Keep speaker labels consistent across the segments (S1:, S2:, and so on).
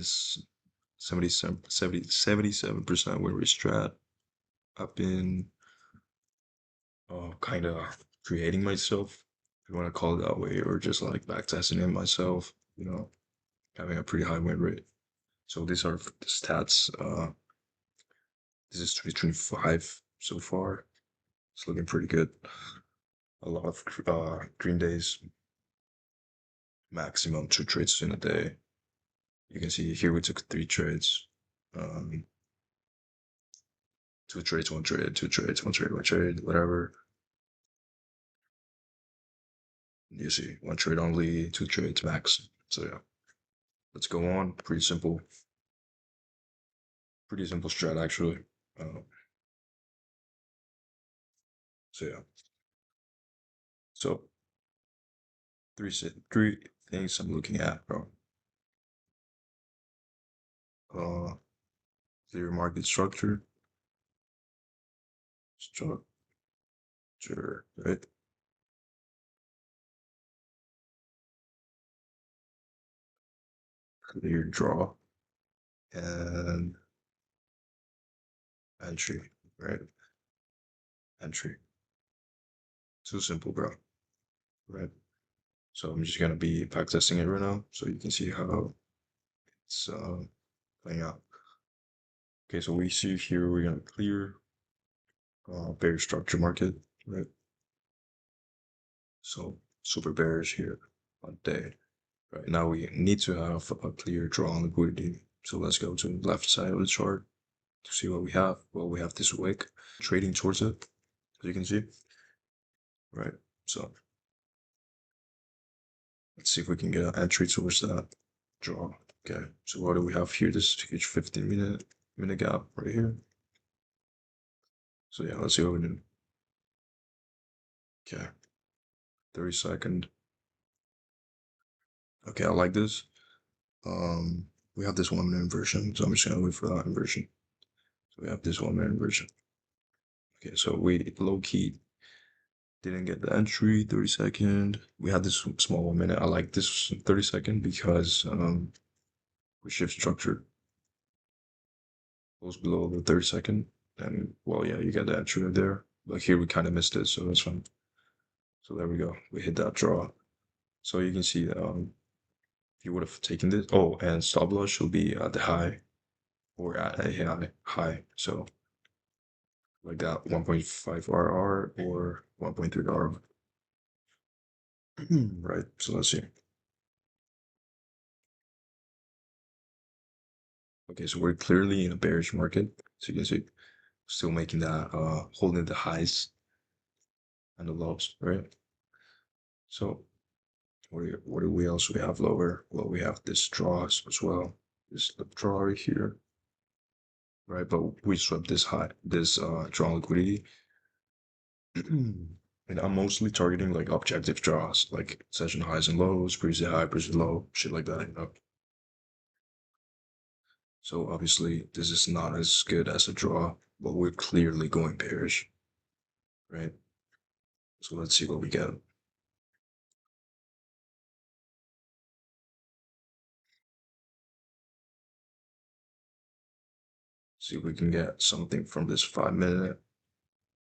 S1: this 77% win rate strat. I've been kind of creating myself, if you want to call it that way, or just like backtesting it myself, having a pretty high win rate. So these are the stats. This is 2025 so far. It's looking pretty good. A lot of green days, maximum 2 trades in a day. You can see here we took 3 trades. 2 trades, 1 trade, 2 trades, 1 trade, 1 trade, whatever. You see, 1 trade only, 2 trades max. So yeah, let's go on. Pretty simple strat actually. So yeah, so three things I'm looking at, bro. Clear market structure, right? Clear draw and entry, right? Entry. Too simple, bro. Right. So I'm just gonna be backtesting it right now, so you can see how it's playing out. Okay, so we see here we're gonna clear bear structure market, right? So super bearish here on day. Right now we need to have a clear draw on liquidity. So let's go to the left side of the chart to see what we have. Well, we have this wick trading towards it, as you can see, right? So let's see if we can get an entry towards that draw. Okay, so what do we have here? This huge 15-minute gap right here. So yeah, let's see what we do. Okay, 30-second. Okay, I like this. We have this 1 minute inversion, so I'm just gonna wait for that inversion. So we have this 1 minute inversion. Okay, so we low key didn't get the entry, 30-second. We had this small 1 minute. I like this 30-second because we shift structure goes below the 30-second. And well, yeah, you get the entry right there. But here we kind of missed it, so that's fine. So there we go. We hit that draw. So you can see if you would have taken this. Oh, and stop loss should be at the high or at a high. So like that 1.5 RR or 1.3 RR. Right. So let's see. Okay, so we're clearly in a bearish market. So you can see still making that holding the highs and the lows, right? So what do we else we have lower? Well, we have this draws as well. This draw right here, right? But we swept this high, this draw liquidity. And I'm mostly targeting like objective draws, like session highs and lows, previous high, previous low, shit like that. So obviously this is not as good as a draw, but we're clearly going bearish, right? So let's see what we get. See if we can get something from this 5 minute.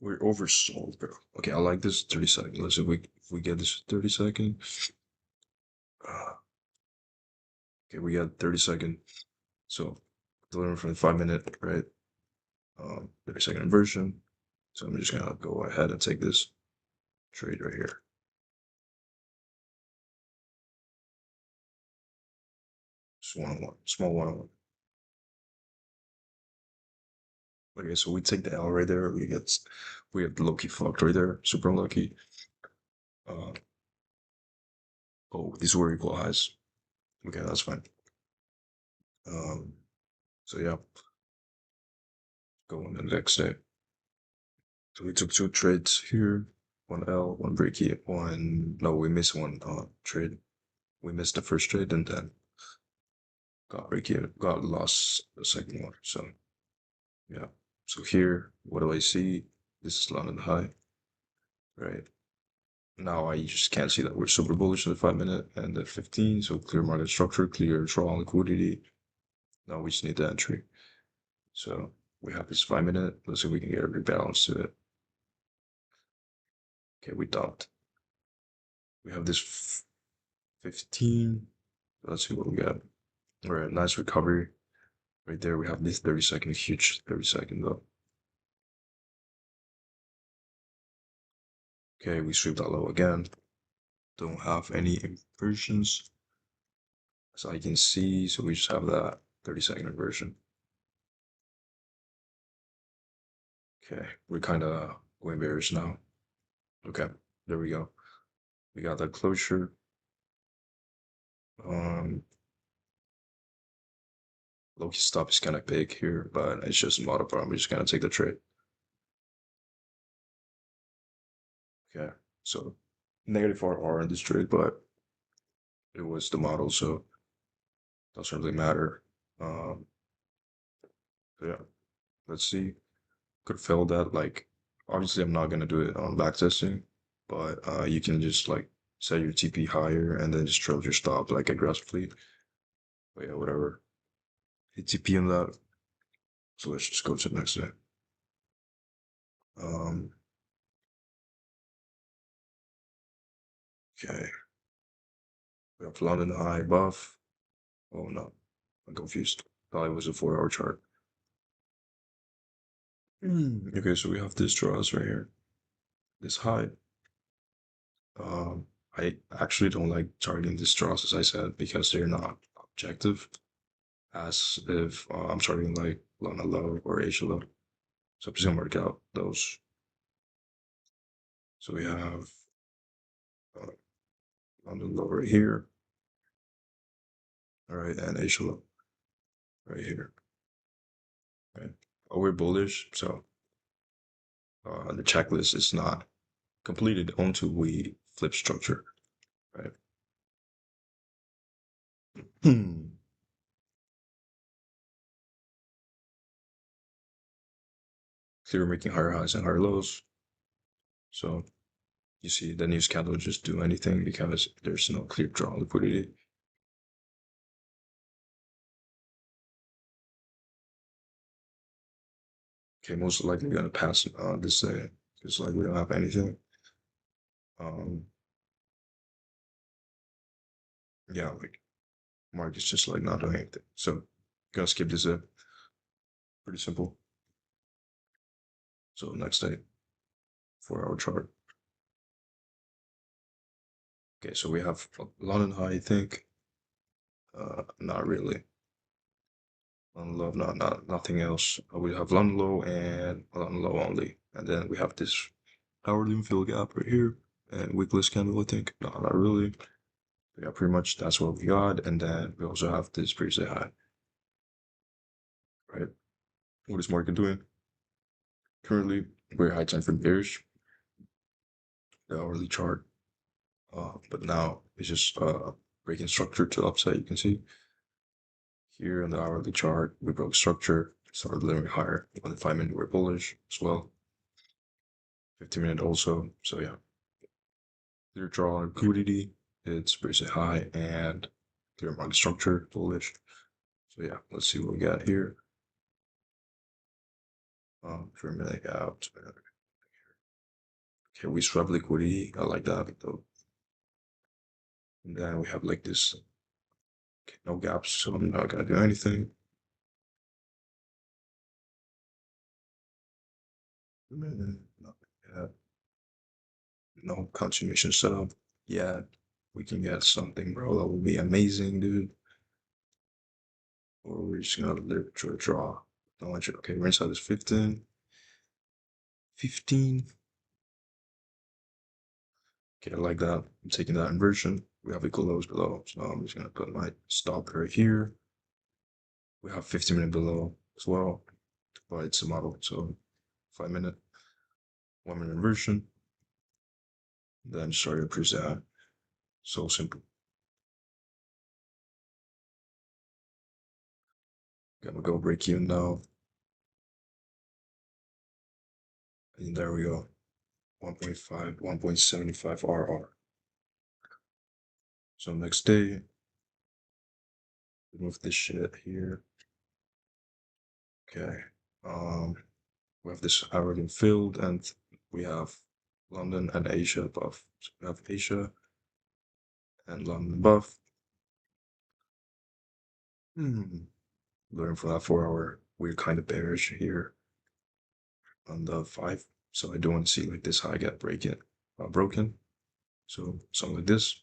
S1: We're oversold, bro. Okay, I like this 30-second. Let's see if we get this 30-second. Okay, we got 30-second. So delivering from the 5 minute, right? 30-second inversion. So I'm just gonna go ahead and take this trade right here. Just one-on-one, small one-on-one. Okay, so we take the L right there. We get low-key fucked right there. Super unlucky. Oh, these were equal highs. Okay, that's fine. So yeah, go on the next day. So we took 2 trades here, 1 L, 1 break here, no, we missed 1 trade. We missed the first trade and then got break here, got lost the second one. So yeah. So here, what do I see? This is London high, right? Now I just can't see that we're super bullish in the 5 minute and the 15. So clear market structure, clear draw on liquidity. Now we just need the entry. So we have this 5 minute. Let's see if we can get a rebalance to it. Okay, we dumped. We have this 15. Let's see what we got. All right, nice recovery. Right there, we have this 30-second, huge 30-second though. Okay, we sweep that low again. Don't have any inversions, as I can see, so we just have that 30-second inversion. Okay, we're kind of going bearish now. Okay, there we go. We got that closure. Low key stop is kind of big here, but it's just a model problem. We're just gonna take the trade. Okay, so negative R in this trade, but it was the model, so doesn't really matter. Yeah, let's see. Could fail that. Like, obviously, I'm not gonna do it on backtesting, but you can just like set your TP higher and then just trail your stop like aggressively. But yeah, whatever. Hit TP on that. So let's just go to the next day. Um, okay. We have London high above. Oh no, I'm confused. Thought it was a 4 hour chart. Okay, so we have this draws right here. This high. I actually don't like targeting these draws, as I said, because they're not objective. As if I'm targeting like Lana low or Asia low. So I'm just gonna work out those. So we have uh, London low right here. All right, and Asia low right here. Okay. Oh, we're bullish, so the checklist is not completed until we flip structure, right? Here we're making higher highs and higher lows. So you see the news candle just do anything because there's no clear draw liquidity. Okay, most likely gonna pass this day because like we don't have anything. Um, yeah, like market's just like not doing anything. So gonna skip this day. Pretty simple. So next day, 4 hour chart. Okay, so we have London high, I think. Not really. London low, nothing else. We have London low and London low only, and then we have this hourly infill gap right here and wickless candle. I think no, not really. Yeah, pretty much that's what we got, and then we also have this preset high. Right? What is market doing? Currently, we're high time from bearish, the hourly chart. But now it's just breaking structure to the upside. You can see here on the hourly chart, we broke structure, started delivering higher. On the 5 minute, we're bullish as well. 15 minute also. So yeah, clear draw liquidity, it's pretty high, and clear market structure bullish. So yeah, let's see what we got here. For a minute out. Okay, we swap liquidity. I like that though. And then we have like this. Okay, no gaps, so I'm not gonna do anything. No, no continuation setup. Yeah, we can get something, bro. That would be amazing, dude. Or we're just gonna live to a draw. No, okay, we're inside this 15. 15. Okay, I like that. I'm taking that inversion. We have equal lows below, so I'm just gonna put my stop right here. We have 15 minute below as well, but it's a model, so 5 minute, 1 minute inversion. Then start your preset. So simple. Gonna go break even now. And there we go. 1.5, 1.75 RR. So next day, remove this shit here. Okay. We have this already filled, and we have London and Asia above. So we have Asia and London above. Learn from that 4 hour. We're kind of bearish here on the 5. So I don't want to see like this high get broken. So something like this,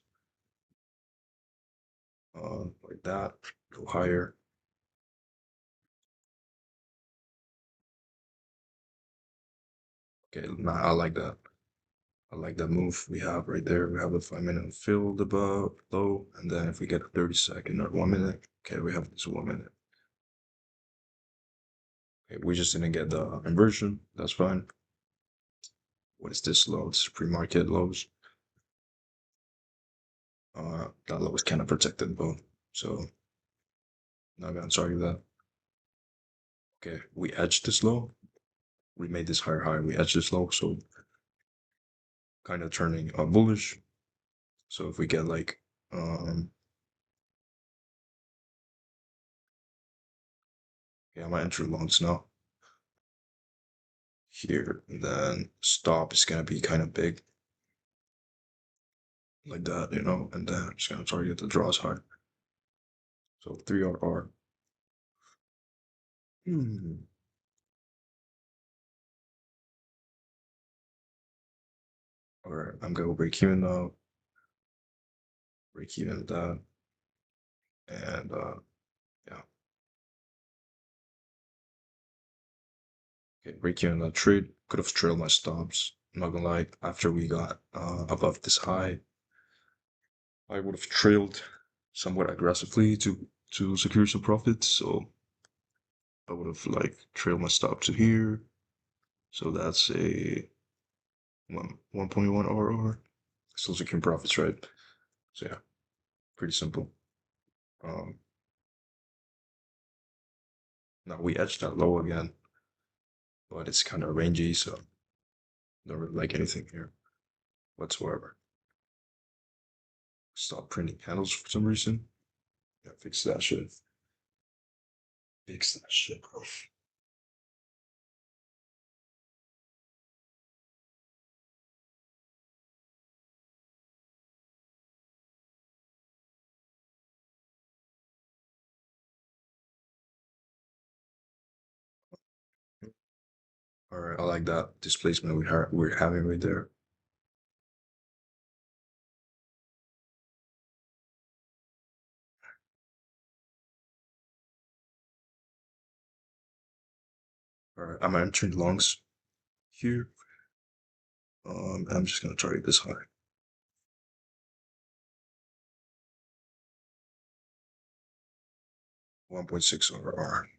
S1: like that, go higher. Okay, nah, I like that. I like that move we have right there. We have a 5 minute filled above low, and then if we get a 30-second or 1 minute, okay, we have this 1 minute. Okay, we just didn't get the inversion. That's fine. What is this low? It's pre-market lows. That low is kind of protected, though, so not gonna target that. Okay, we edged this low. We made this higher high. We edged this low, so kind of turning bullish. So if we get like yeah, my entry longs now here, and then stop is gonna be kind of big, like that, and then I'm just gonna target the draws high. So 3RR. All right, I'm gonna break even now. Break even that, and yeah. Okay, break even that trade. Could have trailed my stops. I'm not gonna lie. After we got above this high, I would have trailed somewhat aggressively to secure some profits. So I would have like trailed my stop to here. So that's a 1.1 RR. Still securing profits, right? So yeah, pretty simple. Um, Now we edged that low again, but it's kind of rangy, so don't really like anything here whatsoever. Stop printing candles for some reason. Yeah, fix that shit. Fix that shit, bro. All right, I like that displacement we're having right there. All right, I'm entering longs here. I'm just gonna target this high. 1.6 RR.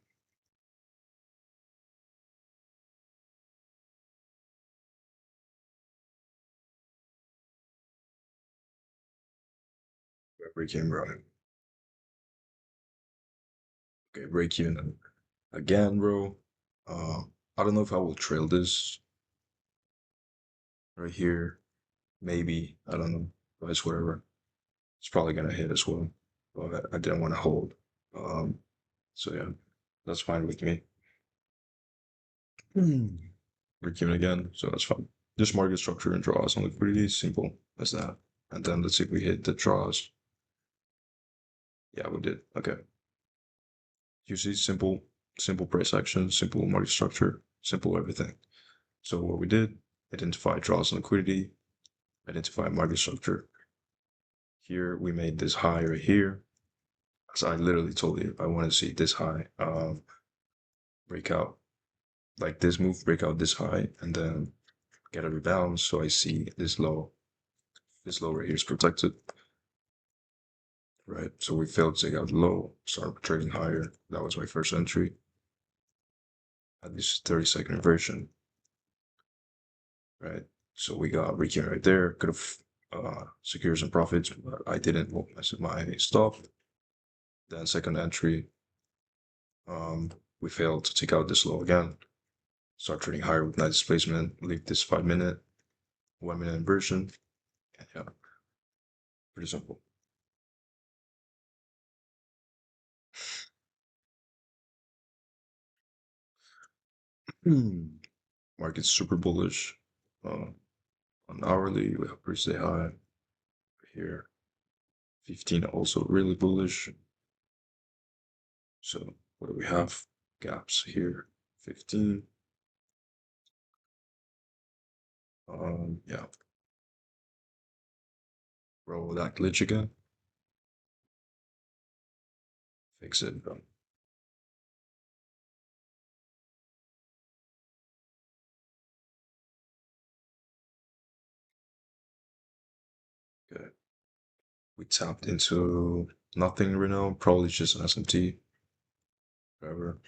S1: Break even, bro. Okay, break even again, bro. I don't know if I will trail this right here. Maybe, I don't know, but it's whatever. It's probably gonna hit as well, but I didn't want to hold. Um, so yeah, that's fine with me. Break even again, so that's fine. Just market structure and draws on liquidity, simple as that. And then let's see if we hit the draws. Yeah, we did. Okay. You see, simple price action, simple market structure, simple everything. So what we did, identify draws and liquidity, identify market structure. Here we made this high right here. So I literally told you I want to see this high break out like this move, break out this high, and then get a rebound. So I see this low. This low right here is protected, right? So we failed to take out low, start trading higher. That was my first entry at this 30-second version, right? So we got Ricky right there. Could have secured some profits, but I didn't. My stop. Then second entry, we failed to take out this low again. Start trading higher with nice displacement. Leave this 5 minute, 1 minute inversion. And yeah, pretty simple. Market's super bullish. On hourly, we have pretty stay high here. 15 also really bullish. So what do we have? Gaps here. 15. Yeah. Roll that glitch again. Fix it. Okay. We tapped into nothing right now. Probably just an SMT. Whatever.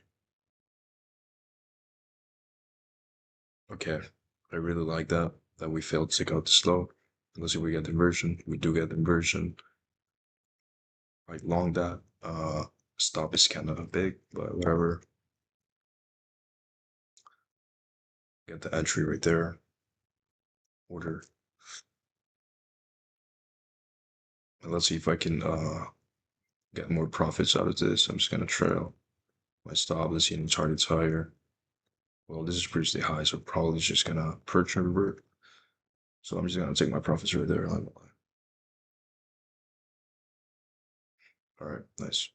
S1: Okay. I really like that we failed to take out the slow. Let's see if we get the inversion. We do get the inversion. Right, long that. Stop is kind of big, but whatever. Get the entry right there. Order. And let's see if I can get more profits out of this. I'm just gonna trail my stop. Let's see any targets higher. Well, this is pretty high, so probably just gonna perch and revert. So I'm just gonna take my profits right there. All right, nice.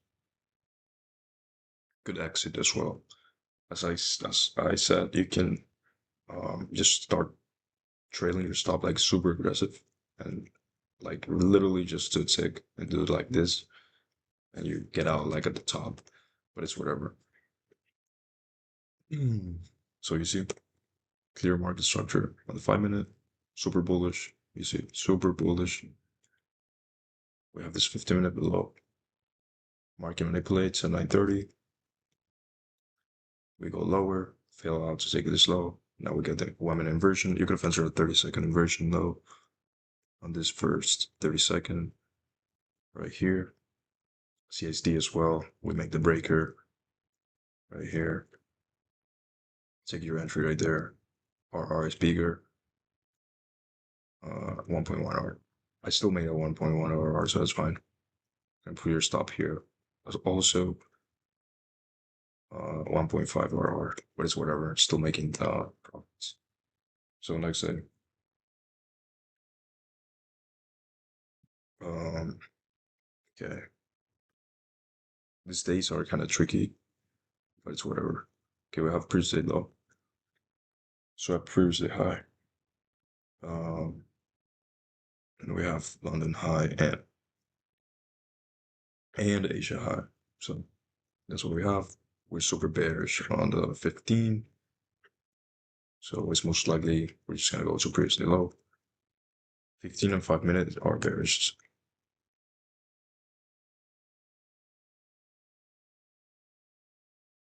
S1: Good exit as well. As I said, you can just start trailing your stop like super aggressive and like literally just to tick and do it like this, and you get out like at the top, but it's whatever. So you see clear market structure on the 5 minute, super bullish. You see super bullish. We have this 15 minute below. Market manipulates at 9:30. We go lower, fail out to take this low. Now we get the 1 minute inversion. You could have entered a 30-second inversion low on this first 30-second right here. CSD as well. We make the breaker right here. Take your entry right there. RR is bigger. 1.1 R. I still made a 1.1 RR, so that's fine. And put your stop here. Also 1.5 RR, but it's whatever. Still making profits. So next thing. Okay. These days are kind of tricky, but it's whatever. Okay, we have previously low. So at previously high. And we have London high and Asia high. So that's what we have. We're super bearish on the 15. So it's most likely we're just gonna go to previously low. 15 and 5 minutes are bearish.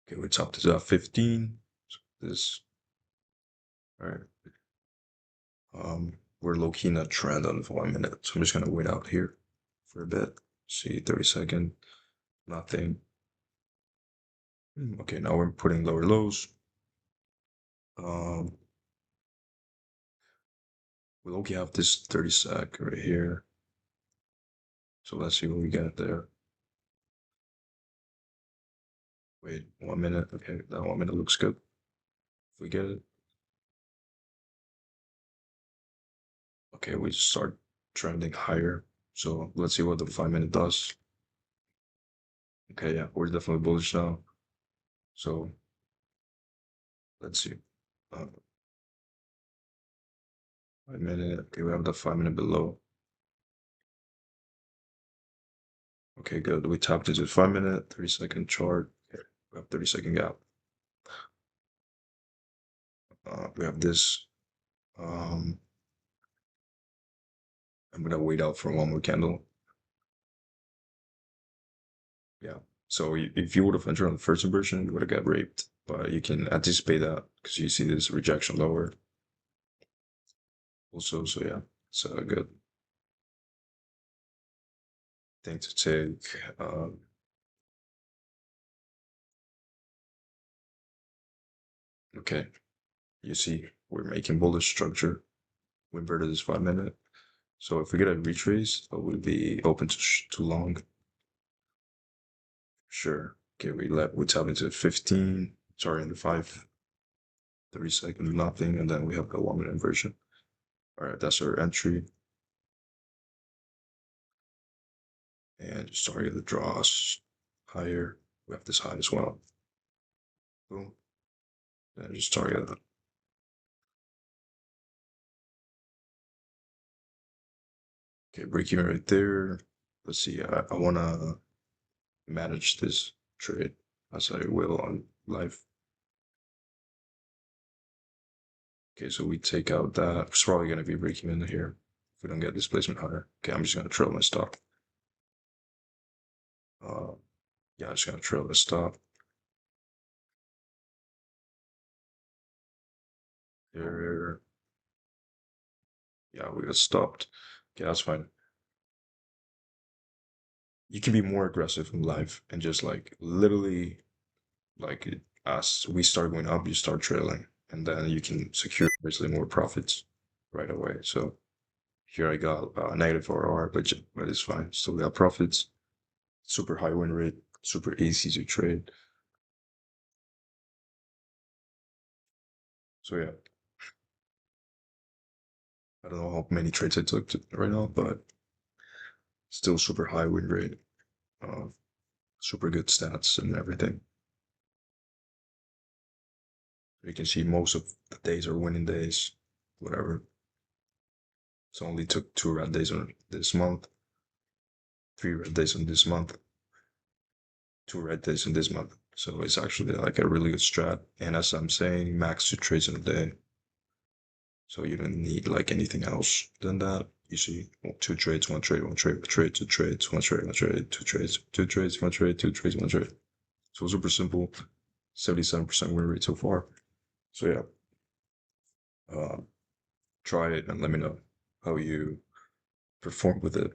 S1: Okay, we tapped to that 15. So this, all right. We're low-key in a trend on the 1 minute. So I'm just gonna wait out here for a bit. See 30-second, nothing. Okay, now we're putting lower lows. We low-key have this 30-sec right here. So let's see what we get there. Wait, 1 minute. Okay, that 1 minute looks good. If we get it. Okay, we start trending higher. So let's see what the 5 minute does. Okay, yeah, we're definitely bullish now. So let's see. 5 minute. Okay, we have the 5 minute below. Okay, good. We tapped into 5 minute, 30-second chart. Okay, we have 30-second gap. We have this. I'm gonna wait out for one more candle. Yeah. So if you would have entered on the first inversion, you would have got raped. But you can anticipate that because you see this rejection lower. Also, so yeah, it's a good thing to take. Okay, you see we're making bullish structure. We inverted this 5 minute. So if we get a retrace, it would be open to too long. Sure. Okay, we tap into 15. Sorry, in the 5. 30-second nothing, and then we have the 1 minute version. All right, that's our entry. And just target the draws higher. We have this high as well. Boom. And just target that. Okay, break even right there. Let's see. I want to manage this trade as I will on live. Okay, so we take out that. It's probably going to be breaking in here if we don't get displacement higher. Okay, I'm just going to trail my stop. Yeah, I'm just going to trail the stop. Here. Yeah, we got stopped. Okay, that's fine. You can be more aggressive in live and just like literally like as we start going up, you start trailing, and then you can secure basically more profits right away. So here I got negative RR, but it's fine. Still got profits. Super high win rate. Super easy to trade. So yeah, I don't know how many trades I took right now, but still super high win rate. Uh, Super good stats and everything. You can see most of the days are winning days, whatever. So only took 2 red days on this month, 3 red days on this month, 2 red days in this month. So it's actually like a really good strat. And as I'm saying, max 2 trades in a day. So you don't need like anything else than that. You see 2 trades, 1 trade, 1 trade, 1 trade, 2 trades, 1 trade, 1 trade, 2 trades, 2 trades, 1 trade, 2 trades, 1 trade. So super simple. 77% win rate so far. So yeah, try it and let me know how you perform with it.